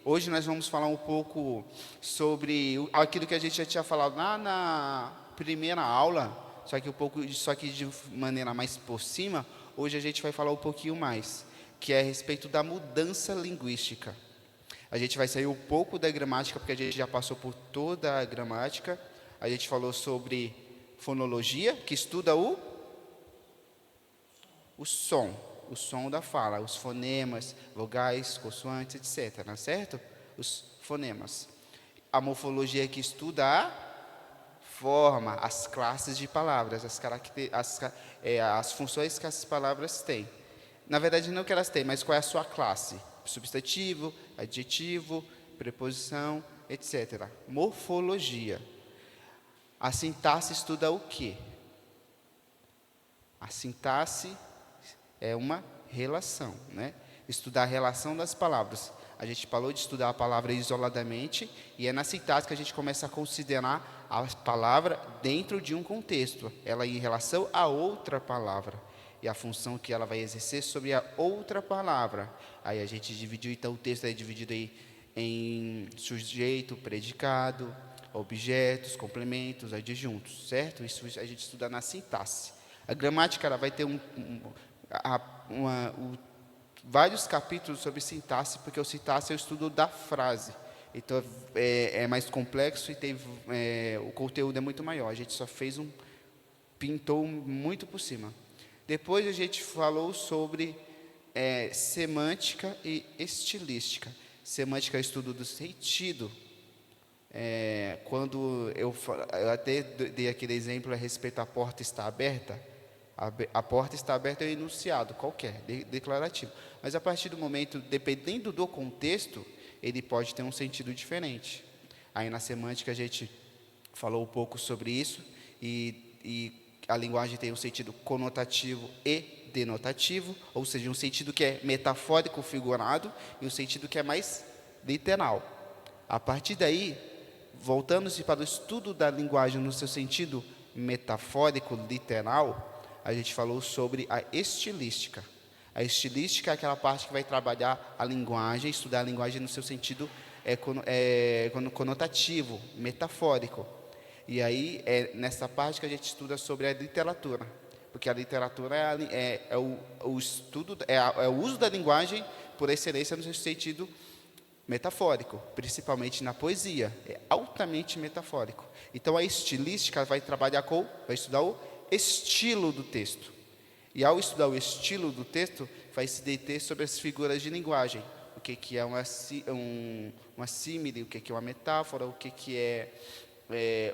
Hoje nós vamos falar um pouco sobre aquilo que a gente já tinha falado lá na primeira aula, só que de maneira mais por cima. Hoje a gente vai falar um pouquinho mais, que é a respeito da mudança linguística. A gente vai sair um pouco da gramática, porque a gente já passou por toda a gramática. A gente falou sobre fonologia, que estuda o som da fala, os fonemas, vogais, consoantes, etc. Não é certo? Os fonemas. A morfologia que estuda a forma, as classes de palavras, as funções que essas palavras têm. Na verdade, não que elas têm, mas qual é a sua classe? Substantivo, adjetivo, preposição, etc. Morfologia. A sintaxe estuda o quê? A sintaxe é uma relação, né? Estudar a relação das palavras. A gente falou de estudar a palavra isoladamente, e é na sintaxe que a gente começa a considerar a palavra dentro de um contexto, ela em relação a outra palavra, e a função que ela vai exercer sobre a outra palavra. Aí a gente dividiu, então o texto é dividido aí em sujeito, predicado, objetos, complementos, adjuntos, certo? Isso a gente estuda na sintaxe. A gramática ela vai ter vários capítulos sobre sintaxe, porque o sintaxe é o estudo da frase. Então, é mais complexo e o conteúdo é muito maior. A gente só pintou muito por cima. Depois a gente falou sobre semântica e estilística. Semântica é o estudo do sentido. Quando eu até dei aquele exemplo a respeito à porta estar aberta, a porta está aberta é um enunciado qualquer, declarativo. Mas a partir do momento, dependendo do contexto, ele pode ter um sentido diferente. Aí na semântica a gente falou um pouco sobre isso, e a linguagem tem um sentido conotativo e denotativo, ou seja, um sentido que é metafórico, figurado, e um sentido que é mais literal. A partir daí, voltando-se para o estudo da linguagem no seu sentido metafórico, literal, a gente falou sobre a estilística. A estilística é aquela parte que vai trabalhar a linguagem, estudar a linguagem no seu sentido conotativo, metafórico. E aí é nessa parte que a gente estuda sobre a literatura, porque a literatura é o estudo, é o uso da linguagem por excelência no seu sentido metafórico, principalmente na poesia, é altamente metafórico. Então a estilística vai estudar o estilo do texto. E ao estudar o estilo do texto, vai se deter sobre as figuras de linguagem. O que é uma símile, o que é uma metáfora, o que é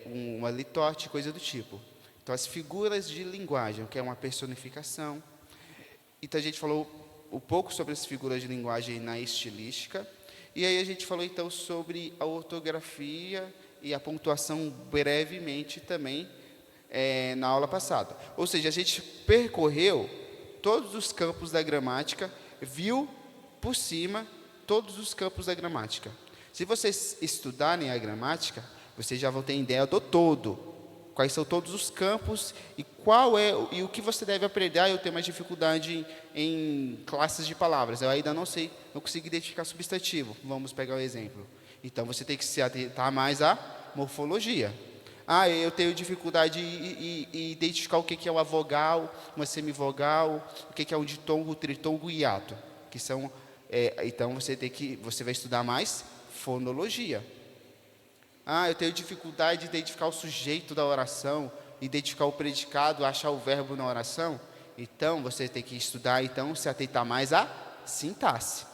uma litorte, coisa do tipo. Então, as figuras de linguagem, o que é uma personificação. Então, a gente falou um pouco sobre as figuras de linguagem na estilística. E aí a gente falou, então, sobre a ortografia e a pontuação brevemente também, na aula passada. Ou seja, a gente percorreu todos os campos da gramática, viu por cima todos os campos da gramática. Se vocês estudarem a gramática, vocês já vão ter ideia do todo, quais são todos os campos e o que você deve aprender. Eu tenho mais dificuldade em classes de palavras, eu ainda não consigo identificar substantivo. Vamos pegar o exemplo. Então você tem que se atentar mais à morfologia. Eu tenho dificuldade em identificar o que é uma vogal, uma semivogal, o que é um ditongo, tritongo e hiato, que são. Então você vai estudar mais fonologia. Eu tenho dificuldade de identificar o sujeito da oração, identificar o predicado, achar o verbo na oração. Então você tem que estudar, se atentar mais à sintaxe.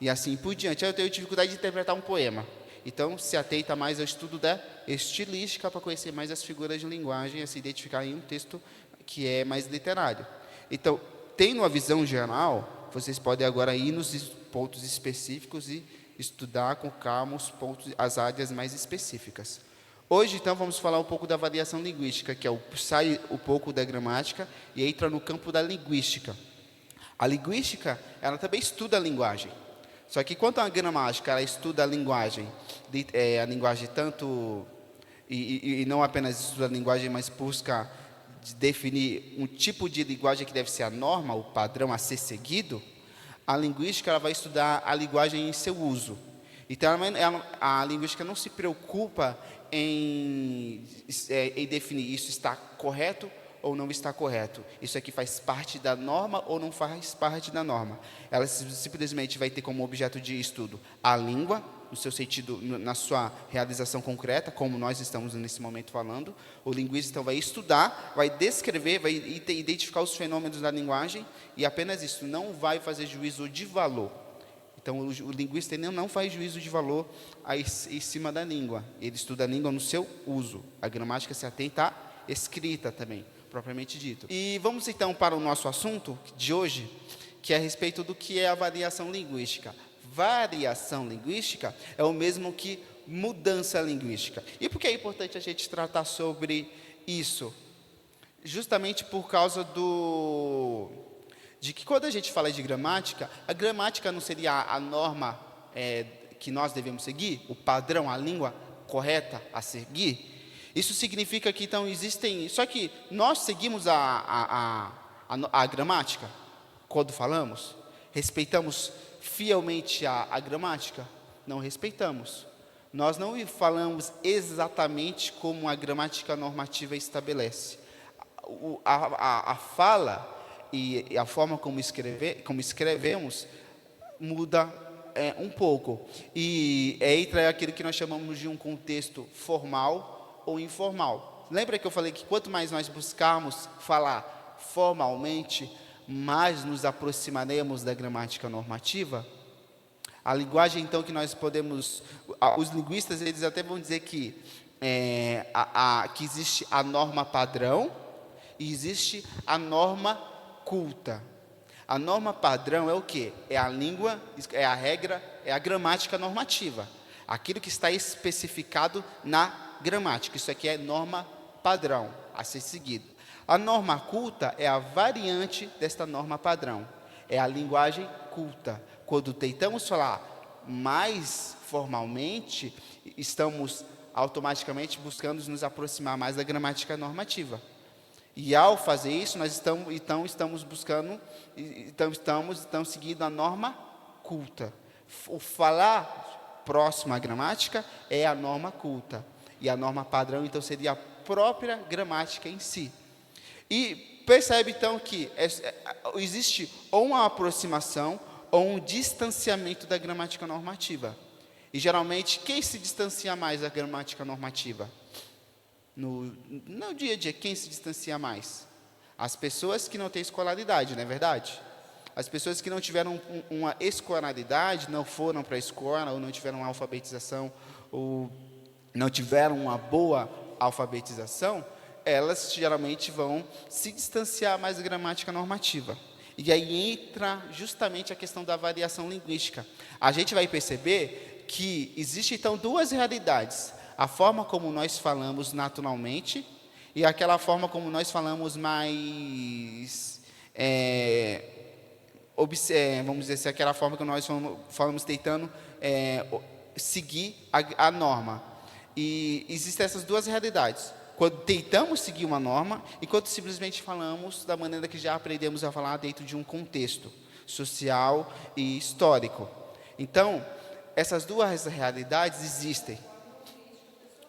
E assim por diante. Eu tenho dificuldade de interpretar um poema. Então, se atenta mais ao estudo da estilística para conhecer mais as figuras de linguagem, a se identificar em um texto que é mais literário. Então, tendo uma visão geral, vocês podem agora ir nos pontos específicos e estudar com calma as áreas mais específicas. Hoje, então, vamos falar um pouco da avaliação linguística, que sai um pouco da gramática e entra no campo da linguística. A linguística, ela também estuda a linguagem. Só que enquanto a gramática ela estuda a linguagem tanto e não apenas estuda a linguagem, mas busca definir um tipo de linguagem que deve ser a norma, o padrão a ser seguido, a linguística ela vai estudar a linguagem em seu uso. Então, a linguística não se preocupa em definir isso está correto ou não está correto. Isso aqui faz parte da norma ou não faz parte da norma. Ela simplesmente vai ter como objeto de estudo a língua, no seu sentido, na sua realização concreta, como nós estamos nesse momento falando. O linguista então vai estudar, vai descrever, vai identificar os fenômenos da linguagem e apenas isso, não vai fazer juízo de valor. Então, o linguista não faz juízo de valor em cima da língua. Ele estuda a língua no seu uso. A gramática se atenta à escrita também, propriamente dito. E vamos então para o nosso assunto de hoje, que é a respeito do que é a variação linguística. Variação linguística é o mesmo que mudança linguística. E por que é importante a gente tratar sobre isso? Justamente por causa de que quando a gente fala de gramática, a gramática não seria a norma que nós devemos seguir, o padrão, a língua correta a seguir? Isso significa que então existem... Só que nós seguimos a gramática quando falamos? Respeitamos fielmente a gramática? Não respeitamos. Nós não falamos exatamente como a gramática normativa estabelece. A fala e a forma como escrevemos muda um pouco. E entra aquilo que nós chamamos de um contexto formal ou informal. Lembra que eu falei que quanto mais nós buscarmos falar formalmente, mais nos aproximaremos da gramática normativa? A linguagem, então, que nós podemos... Os linguistas, eles até vão dizer que existe a norma padrão e existe a norma culta. A norma padrão é o quê? É a língua, é a regra, é a gramática normativa. Aquilo que está especificado na gramática. Isso aqui é norma padrão, a ser seguido. A norma culta é a variante desta norma padrão. É a linguagem culta. Quando tentamos falar mais formalmente, estamos automaticamente buscando nos aproximar mais da gramática normativa. E ao fazer isso, nós estamos seguindo a norma culta. O falar próximo à gramática é a norma culta. E a norma padrão, então, seria a própria gramática em si. E percebe, então, que existe ou uma aproximação ou um distanciamento da gramática normativa. E, geralmente, quem se distancia mais da gramática normativa? No dia a dia, quem se distancia mais? As pessoas que não têm escolaridade, não é verdade? As pessoas que não tiveram uma escolaridade, não foram para a escola, ou não tiveram uma alfabetização, ou não tiveram uma boa alfabetização, elas geralmente vão se distanciar mais da gramática normativa. E aí entra justamente a questão da variação linguística. A gente vai perceber que existe, então, duas realidades. A forma como nós falamos naturalmente e aquela forma como nós falamos mais... vamos dizer assim, aquela forma que nós falamos tentando seguir a norma. E existem essas duas realidades. Quando tentamos seguir uma norma e quando simplesmente falamos da maneira que já aprendemos a falar dentro de um contexto social e histórico. Então, essas duas realidades existem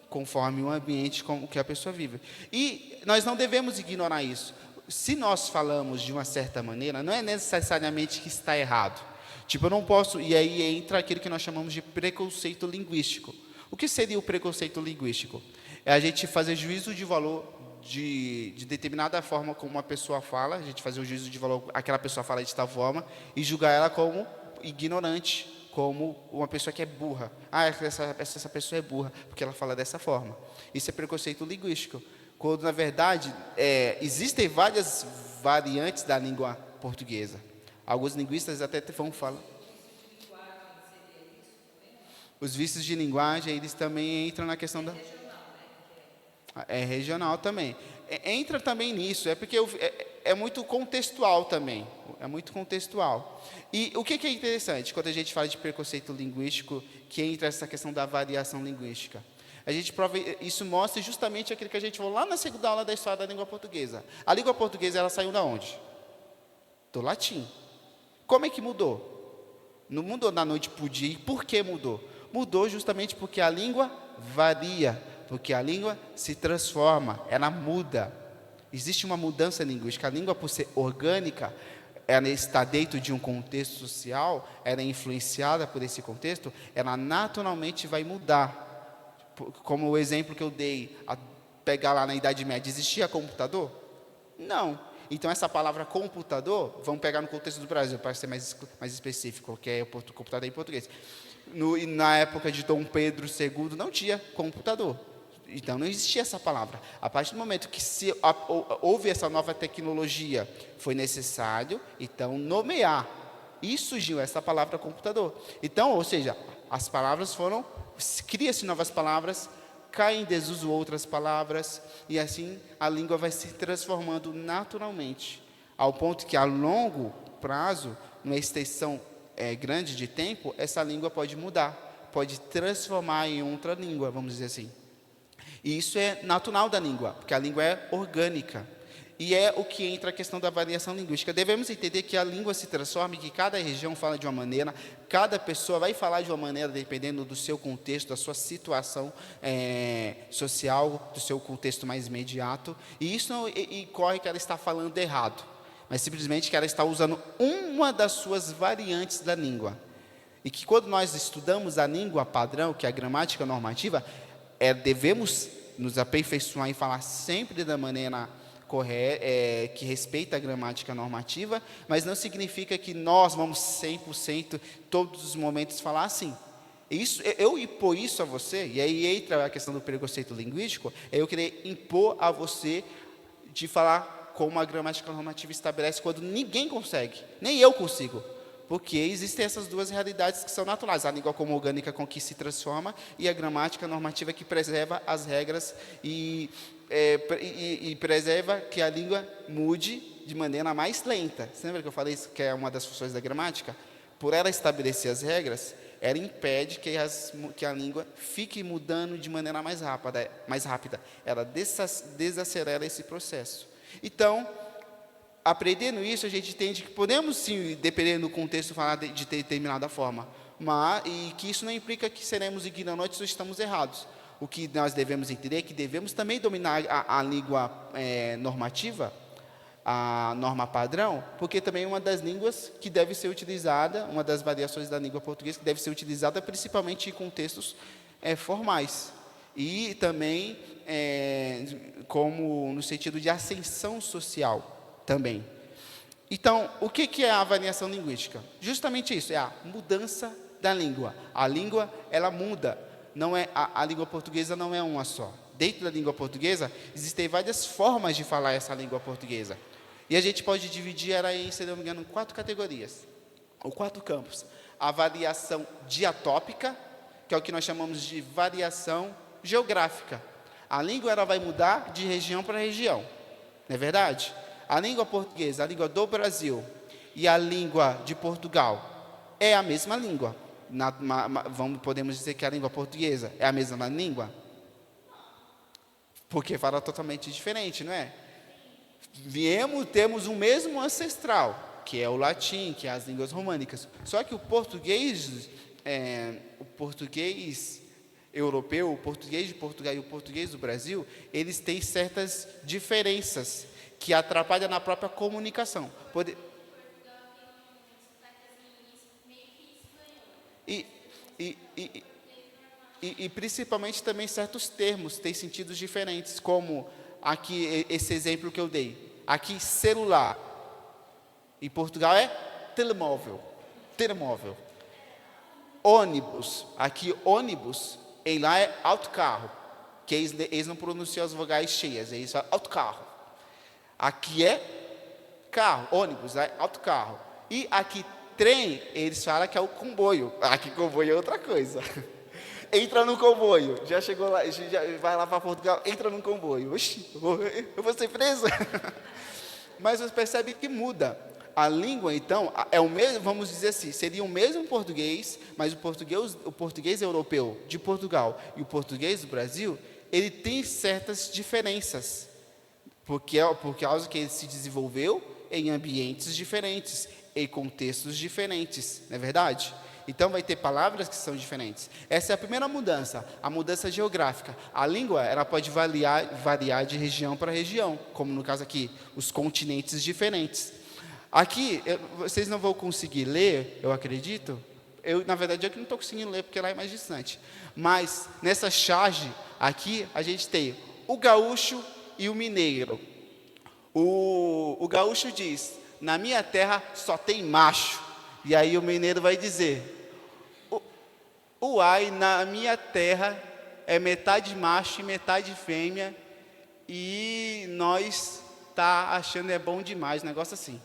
conforme o ambiente com que a pessoa vive. E nós não devemos ignorar isso. Se nós falamos de uma certa maneira, não é necessariamente que está errado. Tipo, eu não posso... E aí entra aquilo que nós chamamos de preconceito linguístico. O que seria o preconceito linguístico? É a gente fazer juízo de valor de determinada forma como uma pessoa fala, a gente fazer o juízo de valor, aquela pessoa fala de tal forma, e julgar ela como ignorante, como uma pessoa que é burra. Essa pessoa é burra, porque ela fala dessa forma. Isso é preconceito linguístico. Quando, na verdade, existem várias variantes da língua portuguesa. Alguns linguistas até vão falar. Os vícios de linguagem, eles também entram na questão da... É regional também. Entra também nisso, porque é muito contextual também. É muito contextual. E o que é interessante quando a gente fala de preconceito linguístico, que entra essa questão da variação linguística? Isso mostra justamente aquilo que a gente falou lá na segunda aula da história da língua portuguesa. A língua portuguesa, ela saiu da onde? Do latim. Como é que mudou? Não mudou da noite para o dia. E por que mudou? Mudou justamente porque a língua varia, porque a língua se transforma, ela muda. Existe uma mudança linguística. A língua, por ser orgânica, ela está dentro de um contexto social, ela é influenciada por esse contexto, ela naturalmente vai mudar. Como o exemplo que eu dei, a pegar lá na Idade Média, existia computador? Não. Então, essa palavra computador, vamos pegar no contexto do Brasil, para ser mais específico, que é o computador em português. Na época de Dom Pedro II, não tinha computador. Então, não existia essa palavra. A partir do momento que houve essa nova tecnologia, foi necessário, então, nomear. E surgiu essa palavra computador. Então, ou seja, as palavras cria-se novas palavras, caem em desuso outras palavras, e assim a língua vai se transformando naturalmente, ao ponto que a longo prazo, numa extensão grande de tempo, essa língua pode mudar, pode transformar em outra língua, vamos dizer assim. E isso é natural da língua, porque a língua é orgânica. E é o que entra a questão da variação linguística. Devemos entender que a língua se transforma e que cada região fala de uma maneira, cada pessoa vai falar de uma maneira dependendo do seu contexto, da sua situação social, do seu contexto mais imediato. E isso não corre que ela está falando errado, mas simplesmente que ela está usando uma das suas variantes da língua. E que quando nós estudamos a língua padrão, que é a gramática normativa, devemos nos aperfeiçoar em falar sempre da maneira correta, que respeita a gramática normativa, mas não significa que nós vamos 100% todos os momentos falar assim. Eu impor isso a você, e aí entra a questão do preconceito linguístico, eu querer impor a você de falar como a gramática normativa estabelece, quando ninguém consegue, nem eu consigo. Porque existem essas duas realidades que são naturais, a língua como orgânica com que se transforma e a gramática normativa que preserva as regras e preserva que a língua mude de maneira mais lenta. Você lembra que eu falei isso, que é uma das funções da gramática? Por ela estabelecer as regras, ela impede que a língua fique mudando de maneira mais rápida. Ela desacelera esse processo. Então, aprendendo isso, a gente entende que podemos sim, dependendo do contexto, falar de determinada forma, e que isso não implica que seremos ignorantes ou estamos errados. O que nós devemos entender é que devemos também dominar a língua normativa, a norma padrão, porque também é uma das línguas que deve ser utilizada, uma das variações da língua portuguesa que deve ser utilizada principalmente em contextos formais. E também como no sentido de ascensão social. Também. Então, o que é a variação linguística? Justamente isso, é a mudança da língua. A língua, ela muda. Não é, a língua portuguesa não é uma só. Dentro da língua portuguesa, existem várias formas de falar essa língua portuguesa. E a gente pode dividir ela em, se não me engano, 4 categorias, ou 4 campos. A variação diatópica, que é o que nós chamamos de variação geográfica. A língua ela vai mudar de região para região. Não é verdade? A língua portuguesa, a língua do Brasil e a língua de Portugal é a mesma língua. Podemos dizer que a língua portuguesa é a mesma língua? Porque fala totalmente diferente, não é? Temos o mesmo ancestral, que é o latim, que é as línguas românicas. Só que o português europeu, o português de Portugal e o português do Brasil, eles têm certas diferenças que atrapalha na própria comunicação. E principalmente também certos termos têm sentidos diferentes, como aqui esse exemplo que eu dei. Aqui celular, em Portugal é telemóvel. Ônibus, aqui ônibus, em lá é autocarro, que eles não pronunciam as vogais cheias, eles falam autocarro. Aqui é carro, ônibus, autocarro. E aqui trem, eles falam que é o comboio. Aqui comboio é outra coisa. Entra no comboio. Já chegou lá, já vai lá para Portugal, entra no comboio. Oxi, eu vou ser preso. Mas você percebe que muda. A língua, então, é o mesmo, vamos dizer assim, seria o mesmo português, mas o português europeu de Portugal e o português do Brasil, ele tem certas diferenças. Por causa que ele se desenvolveu em ambientes diferentes, em contextos diferentes, não é verdade? Então, vai ter palavras que são diferentes. Essa é a primeira mudança, a mudança geográfica. A língua, ela pode variar de região para região, como no caso aqui, os continentes diferentes. Aqui, vocês não vão conseguir ler, eu acredito. Na verdade, eu que não estou conseguindo ler, porque lá é mais distante. Mas, nessa charge, aqui, a gente tem o gaúcho e o mineiro. O gaúcho diz, na minha terra só tem macho. E aí o mineiro vai dizer, uai, na minha terra é metade macho e metade fêmea, e nós tá achando é bom demais, um negócio assim.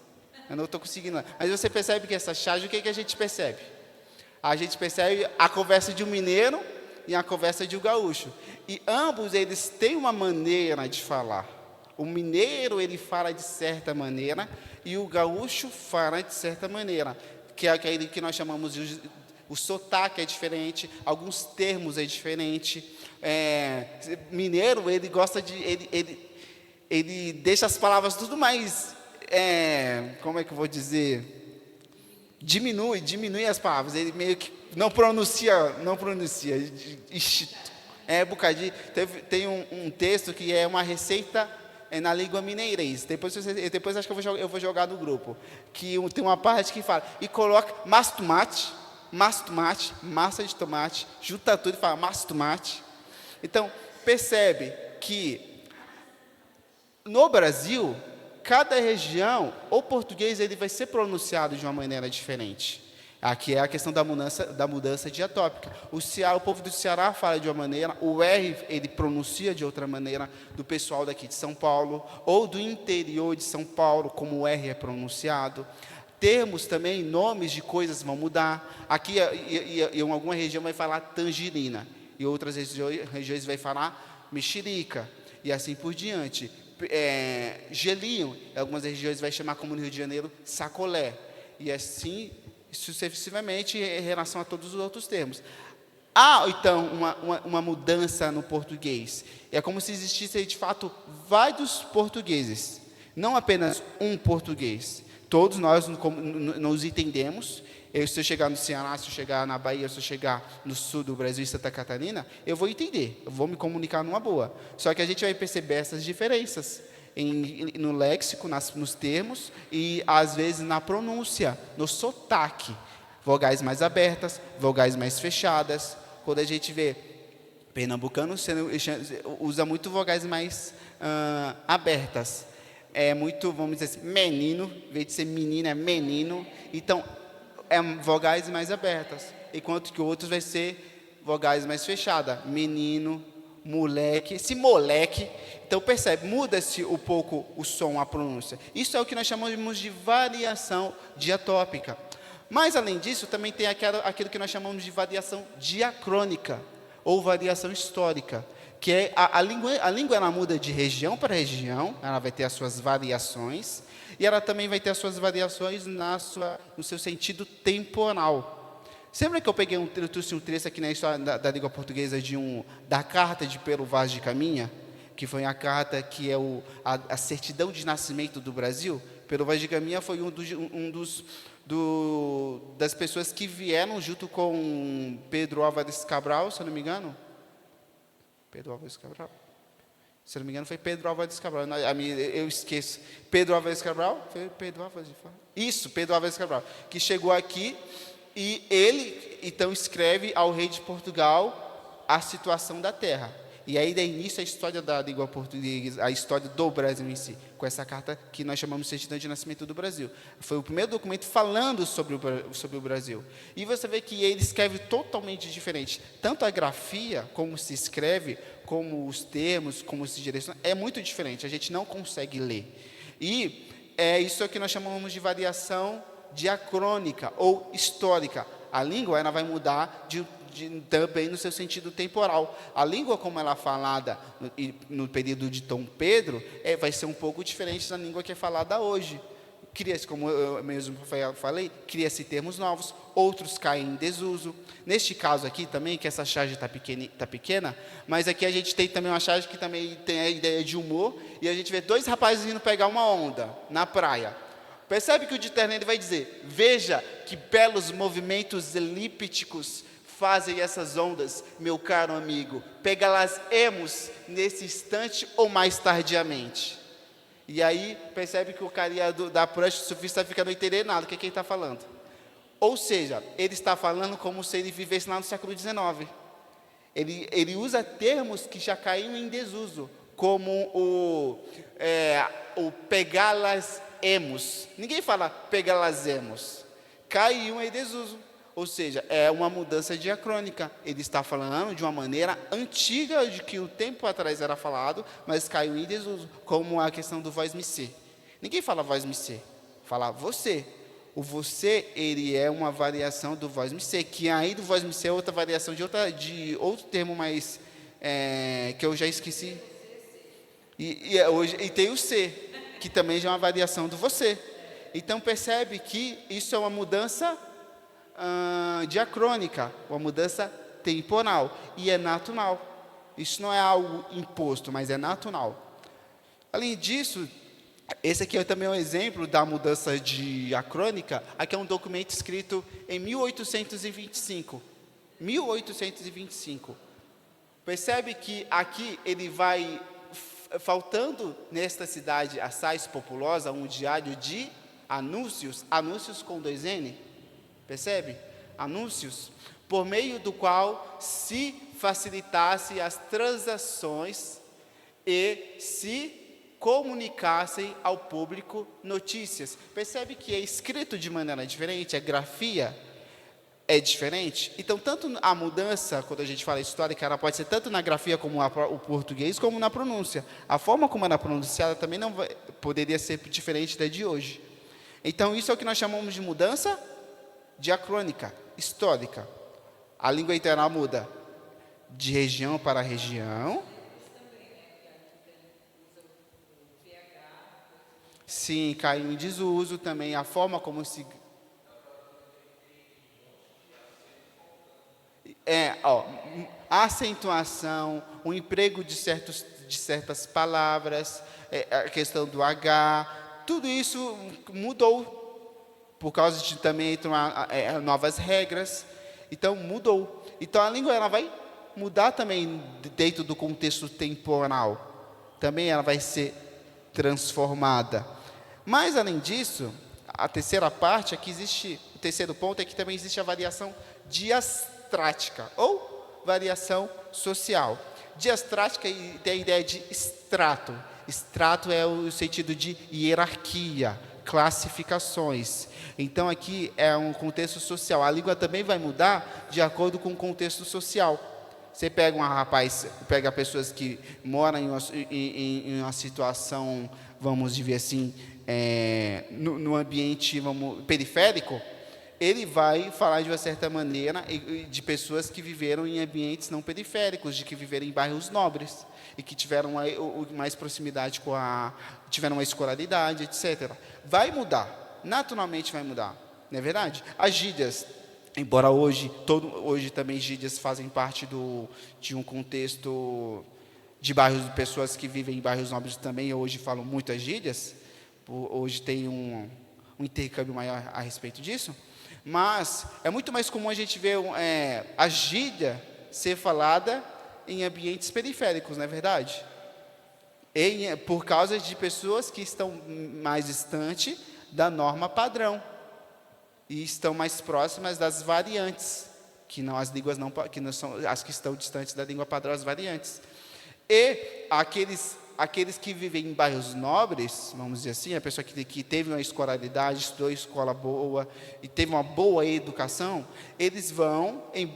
Eu não estou conseguindo. Mas você percebe que essa charge, o que a gente percebe? A gente percebe a conversa de um mineiro e a conversa de um gaúcho. E ambos eles têm uma maneira de falar. O mineiro, ele fala de certa maneira, e o gaúcho fala de certa maneira, que é aquele que nós chamamos de o sotaque é diferente, alguns termos é diferente. Mineiro, ele gosta de, ele deixa as palavras tudo mais, como é que eu vou dizer? Diminui as palavras, ele meio que não pronuncia. Bocadinho. Tem um texto que é uma receita na língua mineirês. Depois acho que eu vou jogar no grupo. Que tem uma parte que fala, e coloca massa de tomate, massa de tomate, junta tudo e fala massa de tomate. Então, percebe que no Brasil, cada região, o português ele vai ser pronunciado de uma maneira diferente. Aqui é a questão da mudança diatópica. O povo do Ceará fala de uma maneira, o R ele pronuncia de outra maneira, do pessoal daqui de São Paulo, ou do interior de São Paulo, como o R é pronunciado. Termos também, nomes de coisas vão mudar. Aqui, em alguma região vai falar tangerina, e outras regiões vai falar mexerica, e assim por diante. Gelinho, em algumas regiões vai chamar, como no Rio de Janeiro, sacolé, e assim sucessivamente em relação a todos os outros termos. Há, então, uma mudança no português. É como se existisse, de fato, vários portugueses, não apenas um português. Todos nós nos entendemos. Se eu chegar no Ceará, se eu chegar na Bahia, se eu chegar no sul do Brasil, em Santa Catarina, eu vou entender, eu vou me comunicar numa boa. Só que a gente vai perceber essas diferenças no léxico, nos termos, e às vezes na pronúncia, no sotaque. Vogais mais abertas, vogais mais fechadas. Quando a gente vê pernambucano, usa muito vogais mais abertas. É muito, vamos dizer assim, menino, em vez de ser menina, é menino. Então, vogais mais abertas. Enquanto que outros vai ser vogais mais fechadas. Menino, moleque, esse moleque. Então, percebe, muda-se um pouco o som, a pronúncia. Isso é o que nós chamamos de variação diatópica. Mas, além disso, também tem aquilo que nós chamamos de variação diacrônica, ou variação histórica, que é a língua ela muda de região para região, ela vai ter as suas variações, e ela também vai ter as suas variações no seu sentido temporal. Sempre que eu trouxe um trecho aqui na história da língua portuguesa da carta de Pero Vaz de Caminha, que foi a carta que é a certidão de nascimento do Brasil. Pero Vaz de Caminha foi das pessoas que vieram junto com Pedro Álvares Cabral, se eu não me engano. Pedro Álvares Cabral? Se eu não me engano, foi Pedro Álvares Cabral. Eu esqueço. Pedro Álvares Cabral? Foi Pedro Álvares? Isso, Pedro Álvares Cabral. Que chegou aqui e ele, então, escreve ao rei de Portugal a situação da terra. E aí dá início a história da língua portuguesa, a história do Brasil em si, com essa carta que nós chamamos de Certidão de Nascimento do Brasil. Foi o primeiro documento falando sobre o Brasil. E você vê que ele escreve totalmente diferente. Tanto a grafia, como se escreve, como os termos, como se direciona, é muito diferente. A gente não consegue ler. E isso que nós chamamos de variação diacrônica ou histórica. A língua ela vai mudar também no seu sentido temporal. A língua como ela é falada no período de Dom Pedro, vai ser um pouco diferente da língua que é falada hoje. Cria-se, como eu mesmo falei, cria-se termos novos, outros caem em desuso. Neste caso aqui também, que essa charge está pequena, mas aqui a gente tem também uma charge que também tem a ideia de humor, e a gente vê dois rapazes indo pegar uma onda na praia. Percebe que o de terno ele vai dizer: veja que belos movimentos elípticos fazem essas ondas, meu caro amigo. Pegá-las-emos nesse instante ou mais tardiamente. E aí percebe que o carinha da prancha surfista fica não entendendo nada, o que ele está falando. Ou seja, ele está falando como se ele vivesse lá no século XIX. Ele usa termos que já caíram em desuso, como o pegá-las-emos. Ninguém fala pegá-las-emos. Caiu em desuso. Ou seja, é uma mudança diacrônica. Ele está falando de uma maneira antiga, de que o tempo atrás era falado, mas caiu em desuso, como a questão do vós me ser. Ninguém fala vós me ser, fala você. O você, ele é uma variação do vós me ser, que aí do vós me ser é outra variação de outro termo mais, que eu já esqueci. E tem o ser, que também já é uma variação do você. Então percebe que isso é uma mudança diacrônica, uma mudança temporal, e é natural. Isso não é algo imposto, mas é natural. Além disso, esse aqui é também um exemplo da mudança diacrônica. Aqui é um documento escrito em 1825. 1825. Percebe que aqui ele vai faltando nesta cidade assaz populosa um diário de anúncios, anúncios com 2N. Percebe? Anúncios, por meio do qual se facilitasse as transações e se comunicassem ao público notícias. Percebe que é escrito de maneira diferente, a grafia é diferente. Então, tanto a mudança, quando a gente fala histórica, ela pode ser tanto na grafia como o português, como na pronúncia. A forma como ela é pronunciada também não poderia ser diferente da de hoje. Então, isso é o que nós chamamos de mudança diacrônica, histórica. A língua literal muda de região para região. Sim, caiu em desuso também. A forma como se... a acentuação, o emprego de certas palavras, a questão do H, tudo isso mudou. Por causa de também entram novas regras. Então, mudou. Então, a língua ela vai mudar também dentro do contexto temporal. Também ela vai ser transformada. Mas, além disso, a terceira parte, aqui existe, o terceiro ponto é que também existe a variação diastrática, ou variação social. Diastrática tem a ideia de extrato. Extrato é o sentido de hierarquia, classificações. Então, aqui é um contexto social. A língua também vai mudar de acordo com o contexto social. Você pega pessoas que moram em uma situação, vamos dizer assim, no ambiente periférico, ele vai falar de uma certa maneira de pessoas que viveram em ambientes não periféricos, de que viveram em bairros nobres e que tiveram mais proximidade tiveram uma escolaridade, etc. Vai mudar, naturalmente vai mudar, não é verdade? As gírias, embora hoje também gírias fazem parte de um contexto de bairros, de pessoas que vivem em bairros nobres também, hoje falam muitas gírias, hoje tem um intercâmbio maior a respeito disso, mas é muito mais comum a gente ver a gíria ser falada em ambientes periféricos, não é verdade? Por causa de pessoas que estão mais distantes da norma padrão e estão mais próximas das variantes, que não são as que estão distantes da língua padrão, as variantes. E aqueles que vivem em bairros nobres, vamos dizer assim, a pessoa que teve uma escolaridade, estudou em escola boa e teve uma boa educação, eles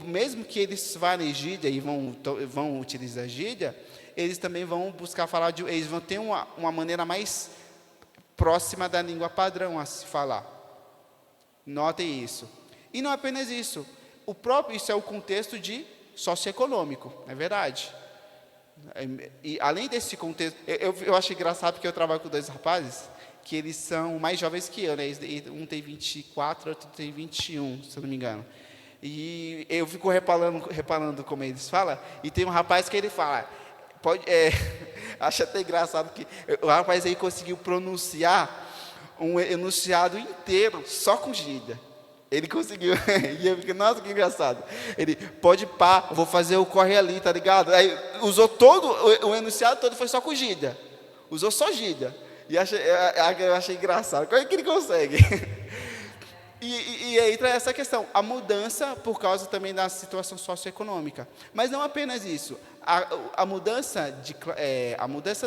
mesmo que eles falem gíria e vão utilizar gíria, eles também vão buscar eles vão ter uma maneira mais próxima da língua padrão a se falar. Notem isso. E não apenas isso. Isso é o contexto socioeconômico, não é verdade? E além desse contexto, eu acho engraçado porque eu trabalho com dois rapazes que eles são mais jovens que eu, né? Um tem 24, outro tem 21, se eu não me engano. E eu fico reparando como eles falam, e tem um rapaz que ele fala, acho até engraçado que o rapaz aí conseguiu pronunciar um enunciado inteiro só com gíria. Ele conseguiu. E eu fiquei, nossa, que engraçado. Ele, pode pá, vou fazer o corre ali, tá ligado? Aí usou todo, o enunciado todo foi só com gíria. Usou só gíria. E eu achei engraçado. Como é que ele consegue? E aí entra essa questão, a mudança por causa também da situação socioeconômica. Mas não apenas isso. A mudança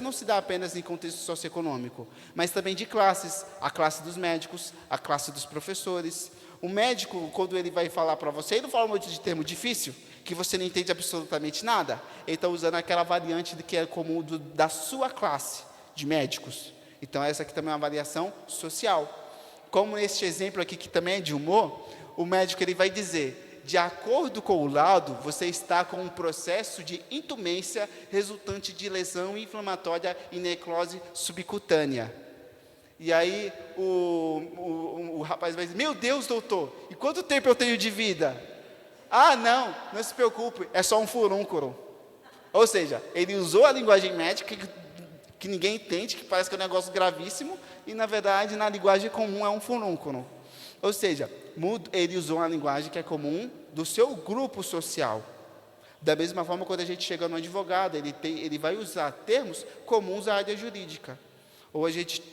não se dá apenas em contexto socioeconômico, mas também de classes. A classe dos médicos, a classe dos professores. O médico, quando ele vai falar para você, ele não fala muito de termo difícil, que você não entende absolutamente nada. Ele está usando aquela variante que é comum da sua classe de médicos. Então, essa aqui também é uma variação social. Como neste exemplo aqui, que também é de humor, o médico ele vai dizer, de acordo com o laudo, você está com um processo de intumência resultante de lesão inflamatória e necrose subcutânea. E aí o rapaz vai dizer, meu Deus, doutor, e quanto tempo eu tenho de vida? Ah, não se preocupe, é só um furúnculo. Ou seja, ele usou a linguagem médica que ninguém entende, que parece que é um negócio gravíssimo, e na verdade, na linguagem comum é um furúnculo. Ou seja, ele usou uma linguagem que é comum do seu grupo social. Da mesma forma, quando a gente chega no advogado, ele vai usar termos comuns à área jurídica. Ou a gente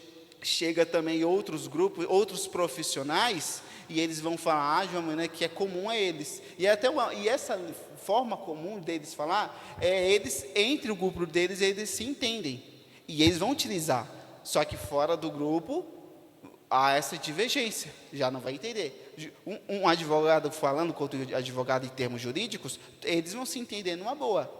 chega também em outros grupos, outros profissionais, e eles vão falar de uma maneira que é comum a eles. E essa forma comum deles falar, eles, entre o grupo deles, eles se entendem. E eles vão utilizar. Só que fora do grupo, há essa divergência. Já não vai entender. Um advogado falando com outro advogado em termos jurídicos, eles vão se entender numa boa.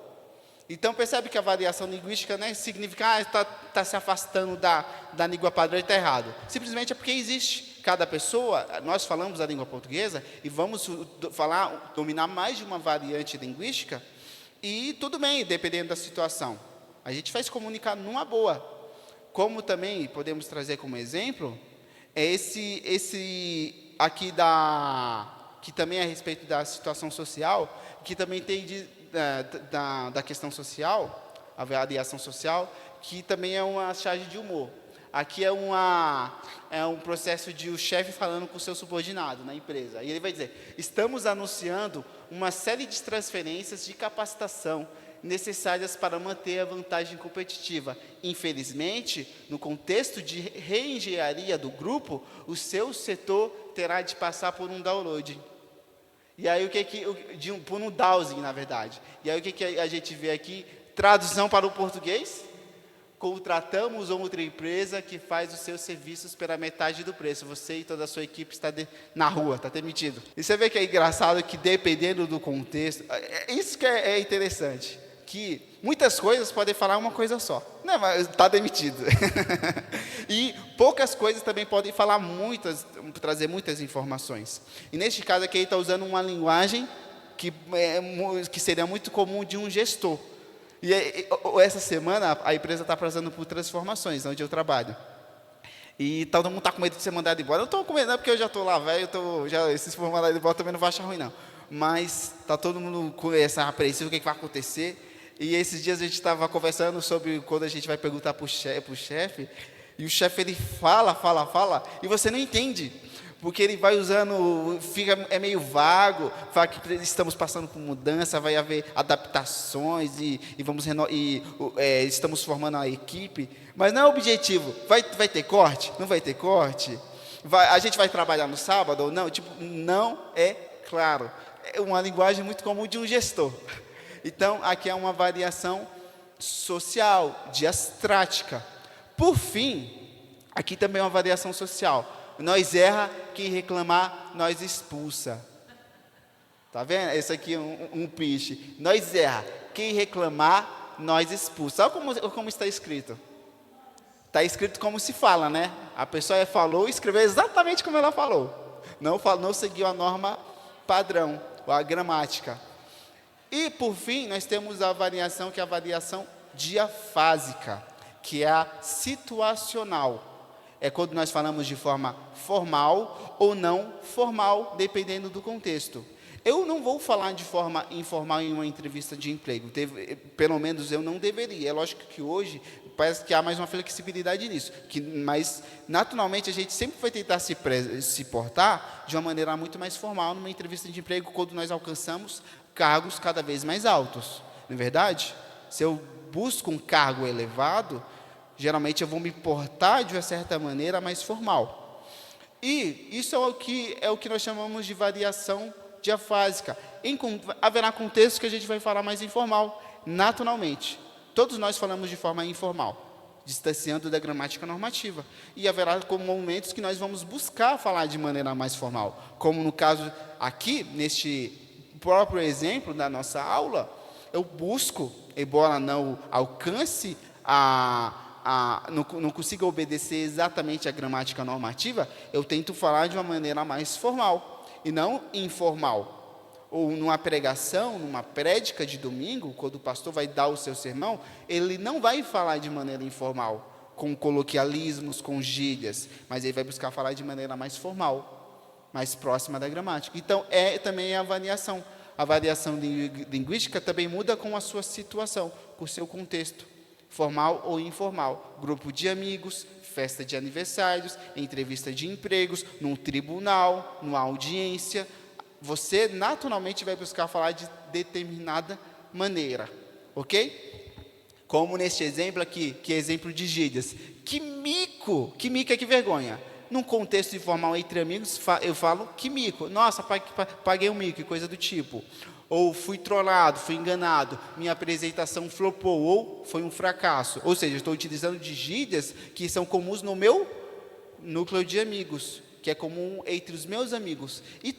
Então, percebe que a variação linguística não significa está se afastando da língua padrão e está errado. Simplesmente é porque existe. Cada pessoa, nós falamos a língua portuguesa e vamos dominar mais de uma variante linguística e tudo bem, dependendo da situação. A gente vai se comunicar numa boa. Como também podemos trazer como exemplo, esse aqui que também é a respeito da situação social, que também tem da questão social, a variação social, que também é uma charge de humor. Aqui é um processo de o chefe falando com o seu subordinado na empresa. E ele vai dizer, estamos anunciando uma série de transferências de capacitação necessárias para manter a vantagem competitiva. Infelizmente, no contexto de reengenharia do grupo, o seu setor terá de passar por um download. E aí, por um dowsing, na verdade. E aí, o que a gente vê aqui? Tradução para o português? Contratamos outra empresa que faz os seus serviços pela metade do preço. Você e toda a sua equipe está na rua, está demitido. E você vê que é engraçado que, dependendo do contexto, isso que é interessante, que muitas coisas podem falar uma coisa só. Não, mas está demitido. E poucas coisas também podem falar trazer muitas informações. E neste caso aqui, ele está usando uma linguagem que seria muito comum de um gestor. E essa semana, a empresa está passando por transformações, onde eu trabalho. E todo mundo está com medo de ser mandado embora. Eu não estou com medo, não, porque eu já estou lá, velho. Se for mandado embora, também não vai achar ruim, não. Mas está todo mundo com essa apreensiva, o que vai acontecer. E esses dias a gente estava conversando sobre quando a gente vai perguntar para o chefe, e o chefe ele fala, e você não entende. Porque ele vai usando, é meio vago, fala que estamos passando por mudança, vai haver adaptações e estamos formando a equipe, mas não é o objetivo. Vai ter corte? Não vai ter corte? A gente vai trabalhar no sábado ou não? Não é claro. É uma linguagem muito comum de um gestor. Então, aqui é uma variação social, diastrática. Por fim, aqui também é uma variação social. Nós erra, quem reclamar, nós expulsa. Tá vendo? Esse aqui é um piche. Nós erra, quem reclamar, nós expulsa. Olha como está escrito. Está escrito como se fala, né? A pessoa falou e escreveu exatamente como ela falou. Não seguiu a norma padrão, ou a gramática. E, por fim, nós temos a variação, que é a variação diafásica, que é a situacional. É quando nós falamos de forma formal ou não formal, dependendo do contexto. Eu não vou falar de forma informal em uma entrevista de emprego, pelo menos eu não deveria. É lógico que hoje parece que há mais uma flexibilidade nisso, mas naturalmente a gente sempre vai tentar se portar de uma maneira muito mais formal numa entrevista de emprego quando nós alcançamos cargos cada vez mais altos, não é verdade? Se eu busco um cargo elevado, geralmente eu vou me portar de uma certa maneira mais formal. E isso é o que nós chamamos de variação diafásica. Haverá contextos que a gente vai falar mais informal, naturalmente. Todos nós falamos de forma informal, distanciando da gramática normativa. E haverá momentos que nós vamos buscar falar de maneira mais formal, como no caso aqui, neste próprio exemplo da nossa aula, eu busco, embora não alcance não consiga obedecer exatamente a gramática normativa, eu tento falar de uma maneira mais formal e não informal. Ou numa pregação, numa prédica de domingo, quando o pastor vai dar o seu sermão, ele não vai falar de maneira informal, com coloquialismos, com gírias, mas ele vai buscar falar de maneira mais formal, mais próxima da gramática. Então, também a variação. A variação linguística também muda com a sua situação, com o seu contexto, formal ou informal. Grupo de amigos, festa de aniversários, entrevista de empregos, num tribunal, numa audiência. Você naturalmente vai buscar falar de determinada maneira, ok? Como neste exemplo aqui, que é exemplo de gírias. Que mico, que vergonha. Num contexto informal entre amigos, eu falo que mico. Nossa, paguei um mico, coisa do tipo. Ou fui trollado, fui enganado, minha apresentação flopou, ou foi um fracasso. Ou seja, estou utilizando de gírias que são comuns no meu núcleo de amigos, que é comum entre os meus amigos. E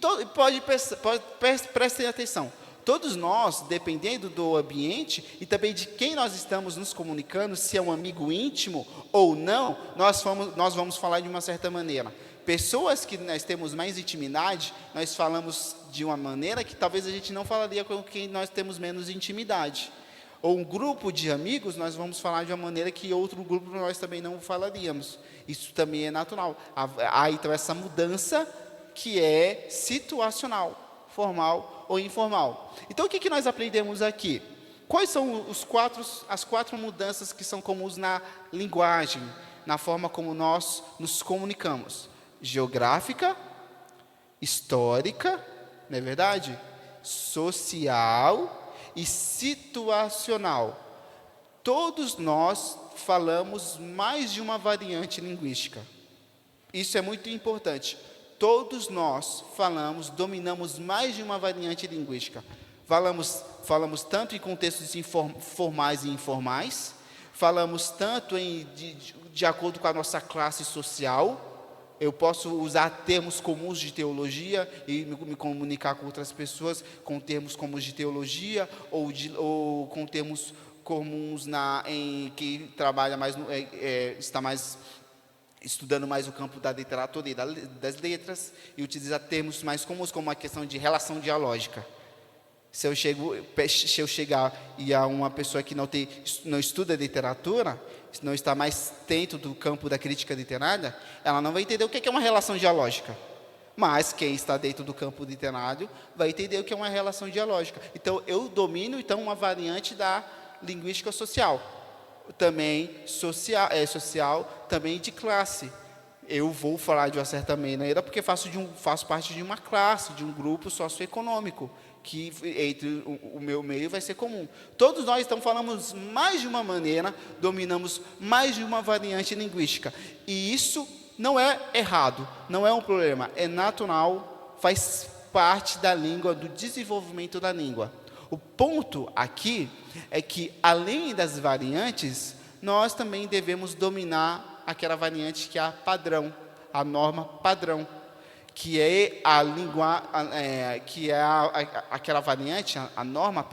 prestem atenção, todos nós, dependendo do ambiente e também de quem nós estamos nos comunicando, se é um amigo íntimo ou não, nós vamos falar de uma certa maneira. Pessoas que nós temos mais intimidade, nós falamos de uma maneira que talvez a gente não falaria com quem nós temos menos intimidade. Ou um grupo de amigos, nós vamos falar de uma maneira que outro grupo nós também não falaríamos. Isso também é natural. Há então essa mudança que é situacional, formal ou informal. Então o que nós aprendemos aqui? Quais são as quatro mudanças que são comuns na linguagem, na forma como nós nos comunicamos? Geográfica, histórica, não é verdade? Social e situacional. Todos nós falamos mais de uma variante linguística. Isso é muito importante. Todos nós dominamos mais de uma variante linguística. Falamos tanto em contextos formais e informais, falamos tanto de acordo com a nossa classe social. Eu posso usar termos comuns de teologia e me comunicar com outras pessoas com termos comuns de teologia ou com termos comuns em que trabalha mais está mais estudando mais o campo da literatura e das letras e utiliza termos mais comuns como a questão de relação dialógica. Se eu chegar e há uma pessoa que não estuda literatura, não está mais dentro do campo da crítica literária, ela não vai entender o que é uma relação dialógica. Mas quem está dentro do campo literário vai entender o que é uma relação dialógica. Então, eu domino uma variante da linguística social. Também social, também de classe. Eu vou falar de uma certa maneira porque faço parte de uma classe, de um grupo socioeconômico, que entre o meu meio vai ser comum. Todos nós, então, falamos mais de uma maneira, dominamos mais de uma variante linguística. E isso não é errado, não é um problema, é natural, faz parte da língua, do desenvolvimento da língua. O ponto aqui é que, além das variantes, nós também devemos dominar aquela variante que é a padrão, a norma padrão, que é aquela variante, a norma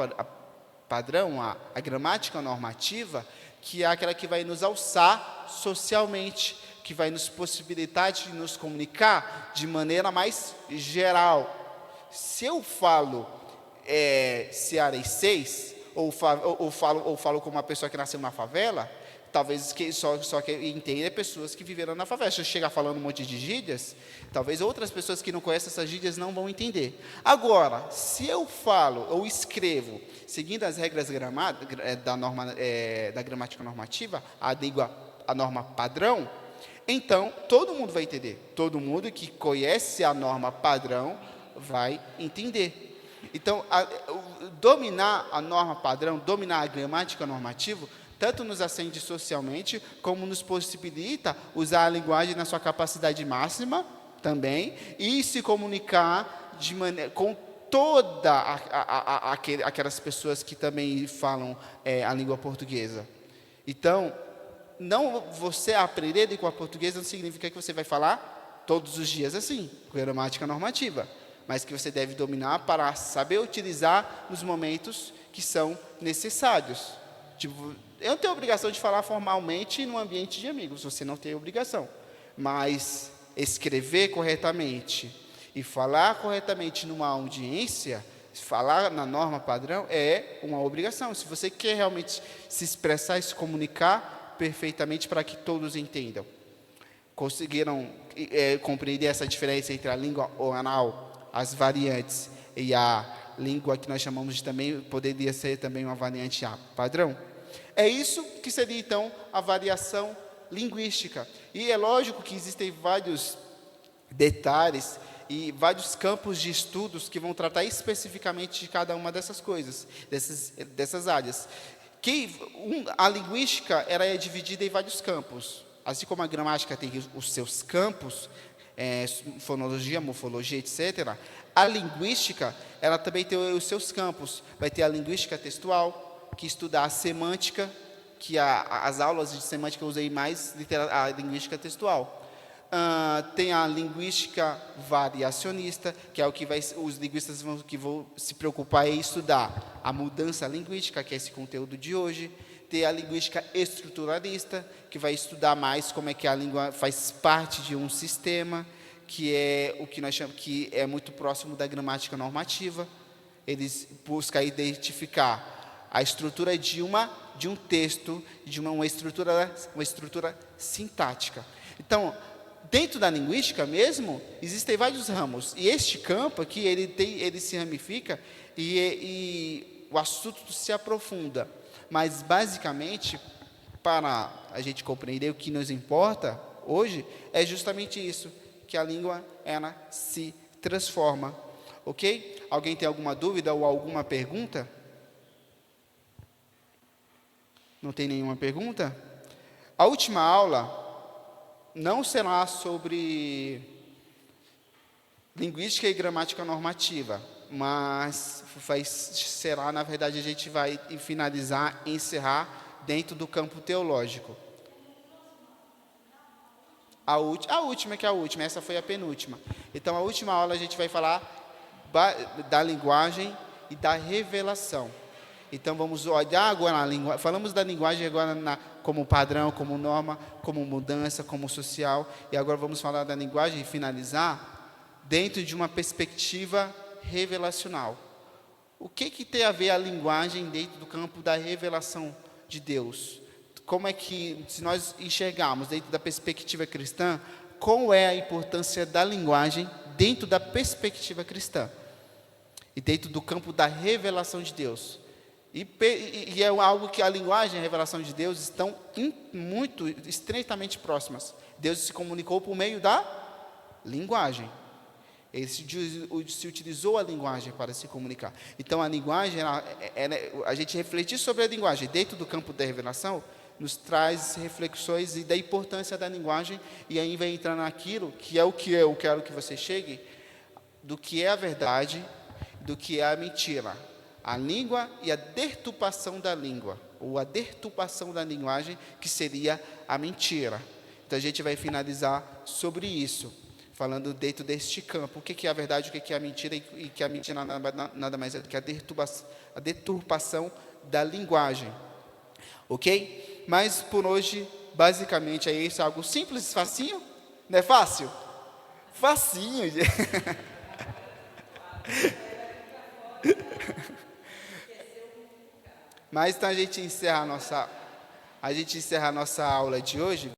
padrão, a gramática normativa, que é aquela que vai nos alçar socialmente, que vai nos possibilitar de nos comunicar de maneira mais geral. Se eu falo cearenseis, ou falo como uma pessoa que nasceu na favela, Talvez só que entenda pessoas que viveram na favela. Se eu chegar falando um monte de gírias, talvez outras pessoas que não conhecem essas gírias não vão entender. Agora, se eu falo ou escrevo, seguindo as regras da gramática normativa, a norma padrão, então todo mundo vai entender. Todo mundo que conhece a norma padrão vai entender. Então, dominar a norma padrão, dominar a gramática normativa, tanto nos acende socialmente, como nos possibilita usar a linguagem na sua capacidade máxima também, e se comunicar com toda aquelas pessoas que também falam a língua portuguesa. Então, você aprender a língua portuguesa não significa que você vai falar todos os dias assim, gramática normativa, mas que você deve dominar para saber utilizar nos momentos que são necessários. Tipo, eu não tenho obrigação de falar formalmente no ambiente de amigos, você não tem obrigação. Mas escrever corretamente e falar corretamente numa audiência, falar na norma padrão, é uma obrigação. Se você quer realmente se expressar e se comunicar perfeitamente para que todos entendam. Conseguiram compreender essa diferença entre a língua oral, as variantes, e a língua que nós chamamos de também, poderia ser também uma variante padrão? É isso que seria, então, a variação linguística. E é lógico que existem vários detalhes e vários campos de estudos que vão tratar especificamente de cada uma dessas coisas, dessas áreas. A linguística é dividida em vários campos. Assim como a gramática tem os seus campos, fonologia, morfologia, etc., a linguística ela também tem os seus campos. Vai ter a linguística textual, que estuda a semântica, que as aulas de semântica eu usei mais a linguística textual. Tem a linguística variacionista, que é o que os linguistas vão se preocupar em estudar a mudança linguística, que é esse conteúdo de hoje. Tem a linguística estruturalista, que vai estudar mais como é que a língua faz parte de um sistema, que é o que nós chamamos, que é muito próximo da gramática normativa. Eles buscam identificar a estrutura de um texto, de uma estrutura sintática. Então, dentro da linguística mesmo, existem vários ramos. E este campo aqui, ele se ramifica e o assunto se aprofunda. Mas, basicamente, para a gente compreender o que nos importa hoje, é justamente isso, que a língua, ela se transforma. Ok? Alguém tem alguma dúvida ou alguma pergunta? Não tem nenhuma pergunta? A última aula não será sobre linguística e gramática normativa, mas será, na verdade, a gente vai finalizar, encerrar dentro do campo teológico. A última, essa foi a penúltima. Então, a última aula a gente vai falar da linguagem e da revelação. Então, vamos olhar agora a linguagem. Falamos da linguagem agora como padrão, como norma, como mudança, como social. E agora vamos falar da linguagem e finalizar dentro de uma perspectiva revelacional. O que tem a ver a linguagem dentro do campo da revelação de Deus? Como é que, se nós enxergarmos dentro da perspectiva cristã, qual é a importância da linguagem dentro da perspectiva cristã? E dentro do campo da revelação de Deus. E é algo que a linguagem e a revelação de Deus estão muito estreitamente próximas. Deus se comunicou por meio da linguagem. Ele se utilizou a linguagem para se comunicar. Então, a linguagem, a gente refletir sobre a linguagem dentro do campo da revelação, nos traz reflexões e da importância da linguagem, e aí vai entrar naquilo que é o que eu quero que você chegue, do que é a verdade, do que é a mentira. A língua e a deturpação da língua, ou a deturpação da linguagem, que seria a mentira. Então, a gente vai finalizar sobre isso, falando dentro deste campo, o que é a verdade, o que é a mentira, e que a mentira nada mais é do que a deturpação da linguagem. Ok? Mas, por hoje, basicamente, é isso, algo simples, facinho. Não é fácil? Facinho, gente. Mas, então, a gente encerra a nossa A gente encerra a nossa aula de hoje